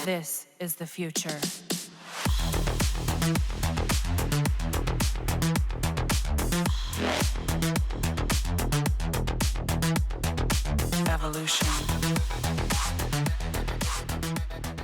This is the future. Evolution.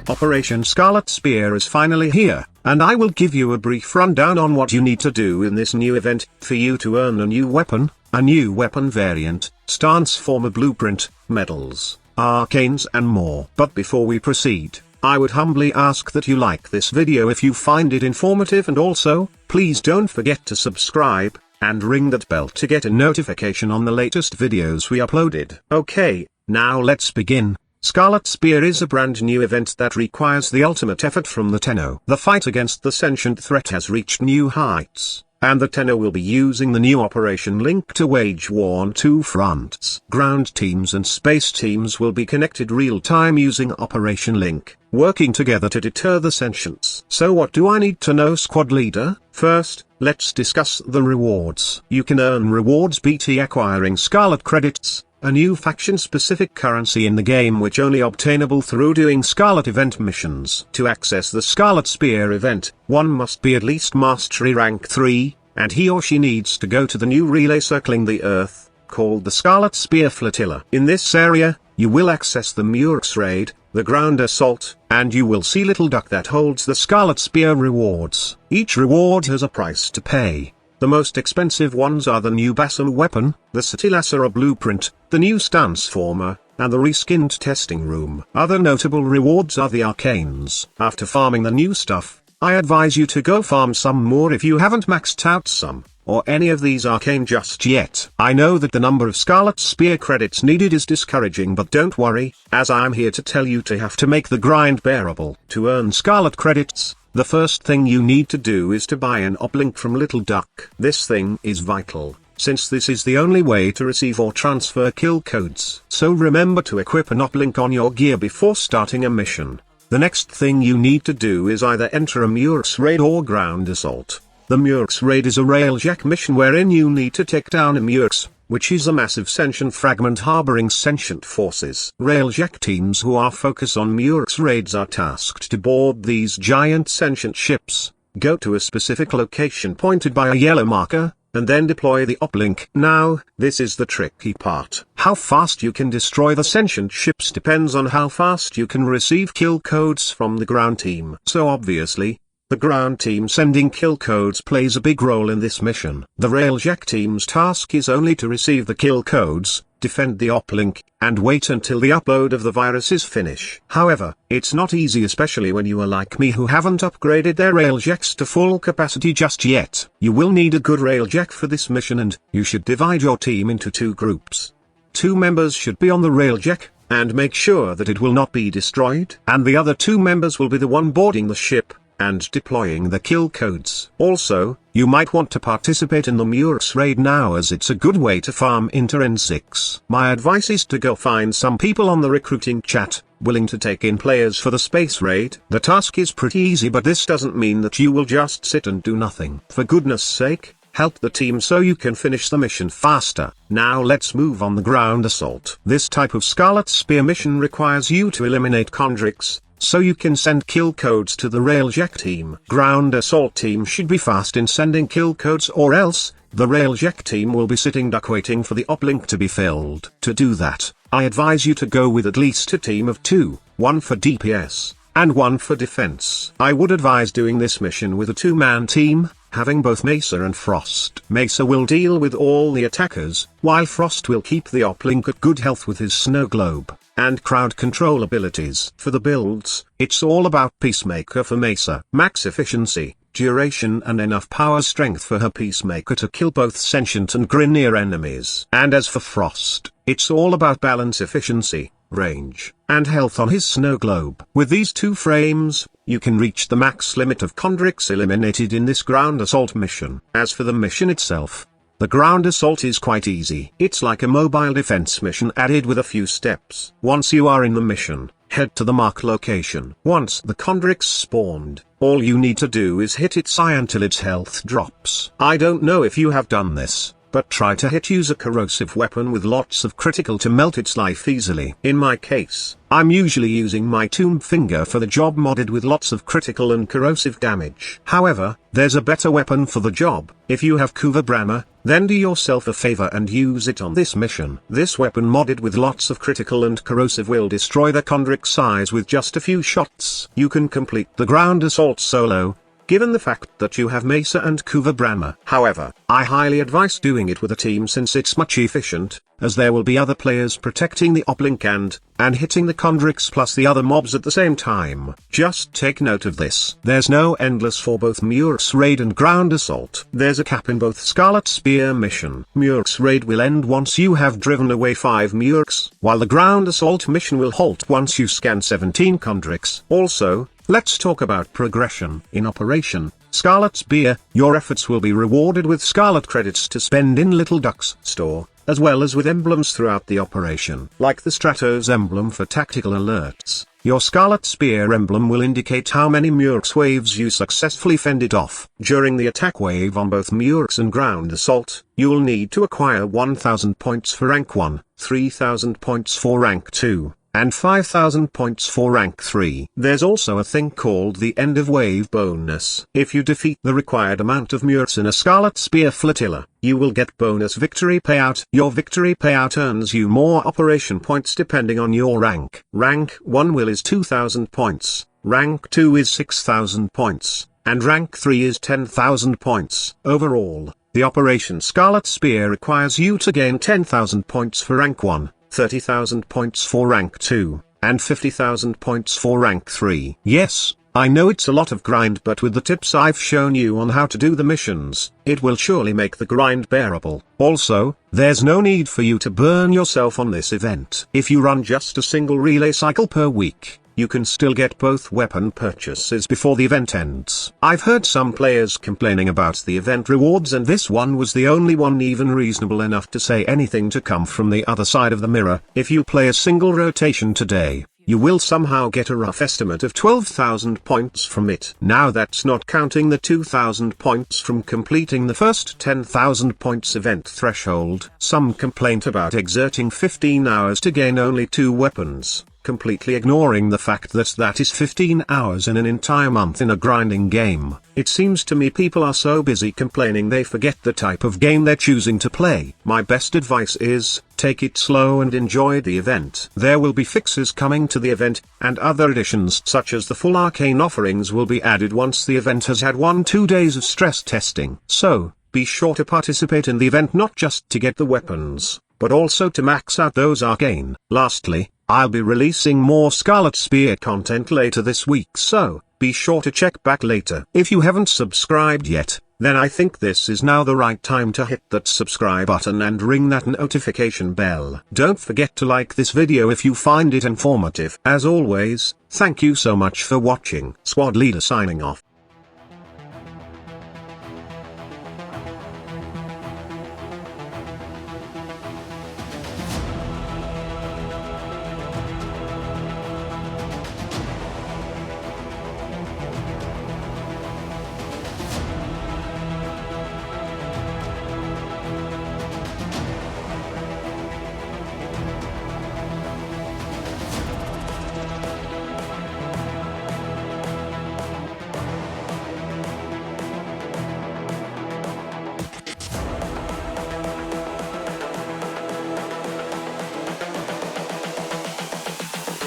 Operation Scarlet Spear is finally here, and I will give you a brief rundown on what you need to do in this new event, for you to earn a new weapon variant, stance former blueprint, medals, arcanes and more. But before we proceed, I would humbly ask that you like this video if you find it informative, and also, please don't forget to subscribe, and ring that bell to get a notification on the latest videos we uploaded. Okay, now let's begin. Scarlet Spear is a brand new event that requires the ultimate effort from the Tenno. The fight against the sentient threat has reached new heights, and the Tenno will be using the new Operation Link to wage war on two fronts. Ground teams and space teams will be connected real-time using Operation Link, working together to deter the sentients. So what do I need to know, squad leader? First, let's discuss the rewards. You can earn rewards BT acquiring Scarlet credits, a new faction-specific currency in the game which only obtainable through doing Scarlet event missions. To access the Scarlet Spear event, one must be at least Mastery rank 3, and he or she needs to go to the new relay circling the Earth, called the Scarlet Spear Flotilla. In this area, you will access the Mooks Raid, the ground assault, and you will see Little Duck that holds the Scarlet Spear rewards. Each reward has a price to pay. The most expensive ones are the new Basal weapon, the Satilasera blueprint, the new stance former, and the reskinned testing room. Other notable rewards are the arcanes. After farming the new stuff, I advise you to go farm some more if you haven't maxed out some, or any of these arcane just yet. I know that the number of Scarlet Spear credits needed is discouraging, but don't worry, as I'm here to tell you to have to make the grind bearable. To earn Scarlet credits, the first thing you need to do is to buy an uplink from Little Duck. This thing is vital, since this is the only way to receive or transfer kill codes. So remember to equip an uplink on your gear before starting a mission. The next thing you need to do is either enter a Mooks Raid or ground assault. The Mooks Raid is a Railjack mission wherein you need to take down a Mooks, which is a massive sentient fragment harboring sentient forces. Railjack teams who are focused on Mooks Raids are tasked to board these giant sentient ships, go to a specific location pointed by a yellow marker, and then deploy the uplink. Now, this is the tricky part. How fast you can destroy the sentient ships depends on how fast you can receive kill codes from the ground team. So obviously, the ground team sending kill codes plays a big role in this mission. The Railjack team's task is only to receive the kill codes, defend the uplink, and wait until the upload of the viruses finish. However, it's not easy, especially when you are like me who haven't upgraded their Railjacks to full capacity just yet. You will need a good Railjack for this mission, and you should divide your team into two groups. 2 members should be on the Railjack, and make sure that it will not be destroyed, and the other 2 members will be the one boarding the ship and deploying the kill codes. Also, you might want to participate in the Mooks Raid now, as it's a good way to farm intrinsics. My advice is to go find some people on the recruiting chat, willing to take in players for the space raid. The task is pretty easy, but this doesn't mean that you will just sit and do nothing. For goodness sake, help the team so you can finish the mission faster. Now let's move on the ground assault. This type of Scarlet Spear mission requires you to eliminate Condrix, so you can send kill codes to the Railjack team. Ground assault team should be fast in sending kill codes, or else, the Railjack team will be sitting duck waiting for the uplink to be filled. To do that, I advise you to go with at least a team of 2, 1 for DPS, and 1 for defense. I would advise doing this mission with a 2-man team, having both Mesa and Frost. Mesa will deal with all the attackers, while Frost will keep the uplink at good health with his snow globe and crowd control abilities. For the builds, it's all about Peacemaker for Mesa. Max efficiency, duration and enough power strength for her Peacemaker to kill both sentient and Grineer enemies. And as for Frost, it's all about balance efficiency, range, and health on his snow globe. With these 2 frames, you can reach the max limit of Condrix eliminated in this ground assault mission. As for the mission itself, the ground assault is quite easy. It's like a mobile defense mission added with a few steps. Once you are in the mission, head to the mark location. Once the Condrix spawned, all you need to do is hit its eye until its health drops. I don't know if you have done this, but try to use a corrosive weapon with lots of critical to melt its life easily. In my case, I'm usually using my tomb finger for the job, modded with lots of critical and corrosive damage. However, there's a better weapon for the job. If you have Kuva, then do yourself a favor and use it on this mission. This weapon modded with lots of critical and corrosive will destroy the Chondrix eyes with just a few shots. You can complete the ground assault solo, given the fact that you have Mesa and Kuva. However, I highly advise doing it with a team since it's much efficient, as there will be other players protecting the uplink and hitting the Chondrix plus the other mobs at the same time. Just take note of this. There's no endless for both Mooks Raid and ground assault. There's a cap in both Scarlet Spear mission. Mooks Raid will end once you have driven away 5 Mooks, while the ground assault mission will halt once you scan 17 Chondrix. Also, let's talk about progression. In Operation Scarlet Spear, your efforts will be rewarded with Scarlet credits to spend in Little Duck's store, as well as with emblems throughout the operation. Like the Stratos emblem for tactical alerts, your Scarlet Spear emblem will indicate how many Mooks waves you successfully fended off. During the attack wave on both Mooks and ground assault, you'll need to acquire 1000 points for rank 1, 3000 points for rank 2, and 5000 points for rank 3. There's also a thing called the end of wave bonus. If you defeat the required amount of Mooks in a Scarlet Spear flotilla, you will get bonus victory payout. Your victory payout earns you more operation points depending on your rank. Rank 1 will is 2000 points, rank 2 is 6000 points, and rank 3 is 10,000 points. Overall, the Operation Scarlet Spear requires you to gain 10,000 points for rank 1, 30,000 points for rank 2, and 50,000 points for rank 3. Yes, I know it's a lot of grind, but with the tips I've shown you on how to do the missions, it will surely make the grind bearable. Also, there's no need for you to burn yourself on this event. If you run just a single relay cycle per week, you can still get both weapon purchases before the event ends. I've heard some players complaining about the event rewards, and this one was the only one even reasonable enough to say anything to come from the other side of the mirror. If you play a single rotation today, you will somehow get a rough estimate of 12,000 points from it. Now that's not counting the 2,000 points from completing the first 10,000 points event threshold. Some complaint about exerting 15 hours to gain only 2 weapons, completely ignoring the fact that that is 15 hours in an entire month in a grinding game. It seems to me people are so busy complaining they forget the type of game they're choosing to play. My best advice is, take it slow and enjoy the event. There will be fixes coming to the event, and other additions such as the full arcane offerings will be added once the event has had 1-2 days of stress testing. So, be sure to participate in the event not just to get the weapons, but also to max out those arcane. Lastly, I'll be releasing more Scarlet Spear content later this week, so be sure to check back later. If you haven't subscribed yet, then I think this is now the right time to hit that subscribe button and ring that notification bell. Don't forget to like this video if you find it informative. As always, thank you so much for watching. Squad Leader signing off.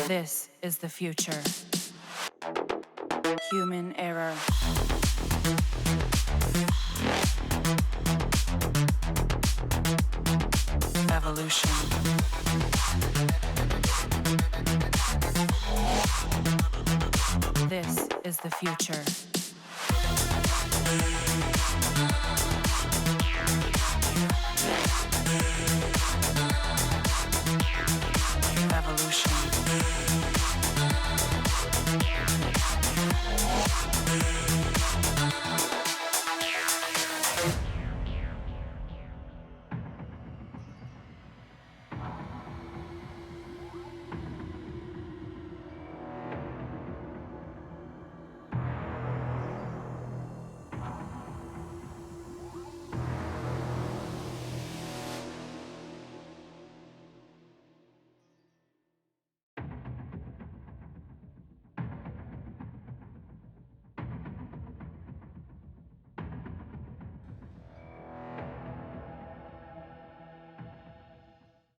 This is the future. Human error. Evolution. This is the future.